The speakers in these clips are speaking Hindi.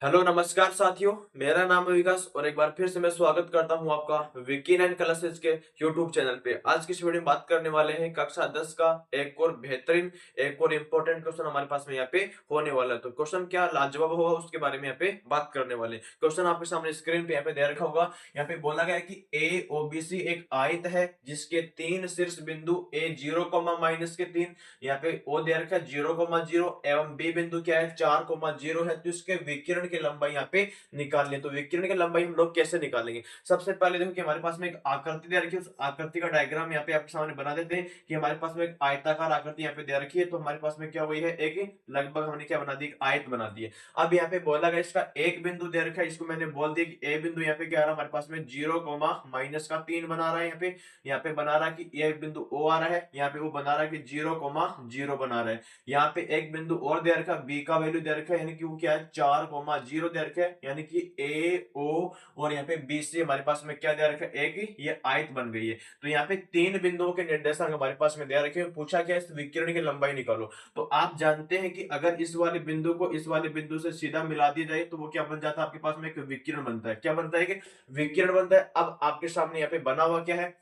हेलो नमस्कार साथियों। मेरा नाम है विकास और एक बार फिर से मैं स्वागत करता हूं आपका विकी नाइन क्लासेस के यूट्यूब चैनल पे। आज की इस वीडियो में बात करने वाले हैं कक्षा 10 का एक और बेहतरीन एक और इम्पोर्टेंट क्वेश्चन हमारे पास में यहाँ पे होने वाला है। तो क्वेश्चन क्या लाजवाब होगा उसके बारे में यहाँ पे बात करने वाले हैं। क्वेश्चन आपके सामने स्क्रीन पे यहाँ पे दे रखा होगा। यहाँ पे बोला गया है कि ए ओ बी सी एक आयत है जिसके तीन शीर्ष बिंदु ए 0, -के 3, यहाँ पे ओ दे रखा है 0, 0 एवं बी बिंदु क्या है 4, 0 है। तो इसके विकिरण की लंबाई यहाँ पे निकाल लें। तो विकिरण की लंबाई हम लोग कैसे निकालेंगे? सबसे पहले देखो कि हमारे पास में एक आकृति दे रखी है, उस आकृति का डायग्राम यहाँ पे आपके सामने बना देते हैं कि हमारे पास में एक आयताकार आकृति यहाँ पे दे रखी है। तो हमारे पास में क्या हुई है, एक लगभग हमने क्या बना दी, एक आयत बना दी है। अब यहाँ पे बोला गया इसका एक बिंदु दे रखा है, इसको मैंने बोल दिया कि ए बिंदु यहाँ पे क्या आ रहा है हमारे पास में 0, -का 3 बना रहा है। यहाँ पे बना रहा है कि ये बिंदु ओ आ रहा है, यहाँ पे वो बना रहा है कि 0, 0 बना रहा है। यहाँ पे एक बिंदु और दे रखा है, बी का वैल्यू दे रखा है, यानी कि वो क्या है 4, 0 दे रखा है, यानी कि ए ओ और यहाँ पे बी सी हमारे पास में क्या दे रखा है, एक ये आयत बन गई है। तो यहाँ पे तीन बिंदुओं के निर्देशांक हमारे पास में दे रखे हैं। पूछा क्या, इस विकिरण की लंबाई निकालो। तो आप जानते हैं कि अगर इस वाले बिंदु को इस वाले बिंदु से सीधा मिला दिया जाए तो वो क्या बन जाता है, आपके पास में एक विकिरण बनता है। क्या बनता है कि विकिरण बनता है। अब आपके सामने यहाँ पे बना हुआ क्या है,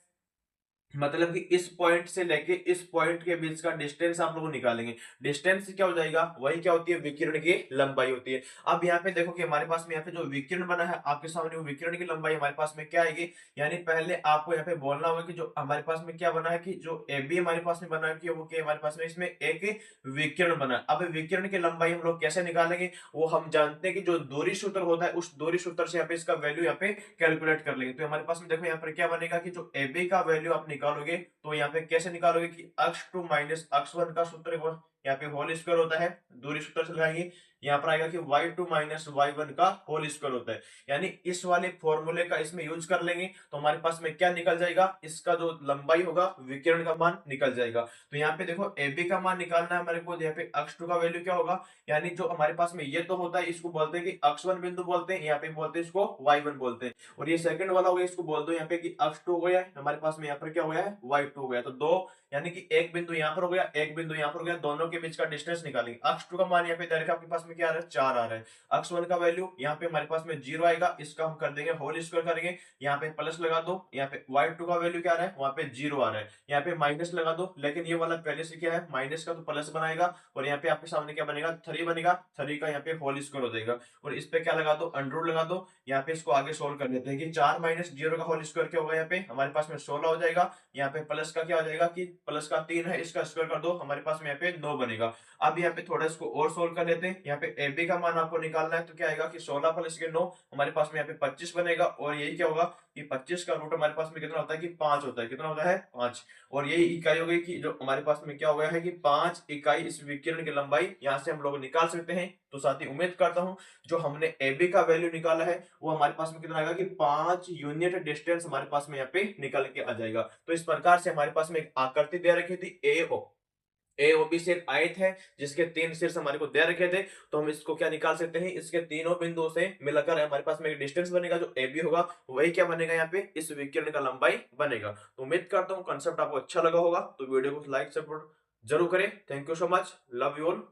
मतलब कि इस पॉइंट से लेके इस पॉइंट के बीच का डिस्टेंस आप लोग निकालेंगे। डिस्टेंस क्या हो जाएगा, वही क्या होती है, विकिरण की लंबाई होती है। अब यहाँ पे देखो कि हमारे पास में यहाँ पे जो विकिरण बना है आपके सामने, वो विकिरण की लंबाई हमारे पास में क्या आएगी, यानी पहले आपको यहाँ पे बोलना होगा कि जो हमारे पास में क्या बना है, कि जो ए बी हमारे पास में बना है कि वो क्या हमारे पास में इसमें एक विकिरण बना है। अब विकिरण की लंबाई हम लोग कैसे निकालेंगे, वो हम जानते हैं कि जो दूरी सूत्र होता है उस दूरी सूत्र से यहाँ पे इसका वैल्यू यहाँ पे कैलकुलेट कर लेंगे। तो हमारे पास में देखो यहाँ पर क्या बनेगा कि जो ए बी का वैल्यू आप निकालोगे तो यहाँ पे कैसे निकालोगे कि अक्ष टू माइनस अक्ष वन का सूत्र यहाँ पे होल स्क्वायर होता है, दूरी सूत्र से लगाएंगे। यहाँ पर आएगा कि y2 माइनस y1 का होल स्क्वायर होता है, यानी इस वाले फॉर्मूले का इसमें यूज कर लेंगे तो हमारे पास में क्या निकल जाएगा, इसका जो लंबाई होगा विकिरण का मान निकल जाएगा। तो यहाँ पे देखो ए बी का मान निकालना है हमारे को। यहाँ पे अक्ष टू का वैल्यू क्या होगा, यानी जो हमारे पास में ये तो होता है इसको बोलते हैं कि अक्ष वन बिंदु बोलते हैं, यहाँ पे बोलते हैं इसको y1 बोलते हैं। और ये सेकंड वाला हो गया, इसको बोल दो यहाँ पे कि अक्ष टू हो गया है, हमारे पास में यहाँ पर क्या हो गया है y2 हो गया। तो दो, यानी कि एक बिंदु यहाँ पर हो गया, एक बिंदु यहाँ पर हो गया, दोनों के बीच का डिस्टेंस निकालेंगे। अक्ष टू का मान यहाँ पे डायरेक्ट आपके पास में क्या आ रहा है, 4 आ रहा है। अक्ष वन का वैल्यू यहाँ पे हमारे पास में 0 आएगा, इसका हम कर देंगे होल स्क्वायर करेंगे, यहाँ पे प्लस लगा दो। यहाँ पे y2 का वैल्यू क्या आ रहा है, वहां पे 0 आ रहा है, यहाँ पे माइनस लगा दो। लेकिन ये वाला पहले से क्या है, माइनस का तो प्लस बनाएगा, और यहाँ पे आपके सामने क्या बनेगा, 3 बनेगा। 3 का यहाँ पे होल स्क्वायर हो जाएगा, और इस पे क्या लगा दो, अंडर लगा दो। यहाँ पे इसको आगे सोल्व कर लेते हैं कि 4 माइनस 0 का होल स्क्वायर क्या होगा, यहाँ पे हमारे पास में 16 हो जाएगा। यहाँ पे प्लस का क्या हो जाएगा कि प्लस का 3 है, इसका स्क्वायर कर दो, हमारे पास में यहाँ पे 9 बनेगा। अब यहाँ पे थोड़ा इसको और सोल्व कर लेते हैं। यहाँ पे ए बी का मान आपको निकालना है, तो क्या आएगा कि 16 प्लस के 9 हमारे पास में यहाँ पे 25 बनेगा। और यही क्या होगा कि 25 का रूट हमारे पास में कितना होता है कि 5 होता है। कितना होता है, 5। और यही इकाई हो गई कि जो हमारे पास में क्या हो गया है कि 5 इकाई इस विकिरण की लंबाई यहाँ से हम लोग निकाल सकते हैं। तो साथ ही उम्मीद करता हूं जो हमने ए बी का वैल्यू निकाला है वो हमारे पास में कितना आएगा कि 5 यूनिट डिस्टेंस हमारे पास में यहाँ पे निकल के आ जाएगा। तो इस प्रकार से हमारे पास में एक आकृति दे रखी थी ए ओ बी से एक आयत है जिसके तीन शीर्ष हमारे को दे रखे थे। तो हम इसको क्या निकाल सकते हैं, इसके तीनों बिंदुओं से मिलकर हमारे पास में एक डिस्टेंस बनेगा, जो ए बी होगा वही क्या बनेगा, यहाँ पे इस विकिरण का लंबाई बनेगा। तो उम्मीद करता हूँ कंसेप्ट आपको अच्छा लगा होगा। तो वीडियो को लाइक सपोर्ट जरूर करें। Thank you so much, love you all.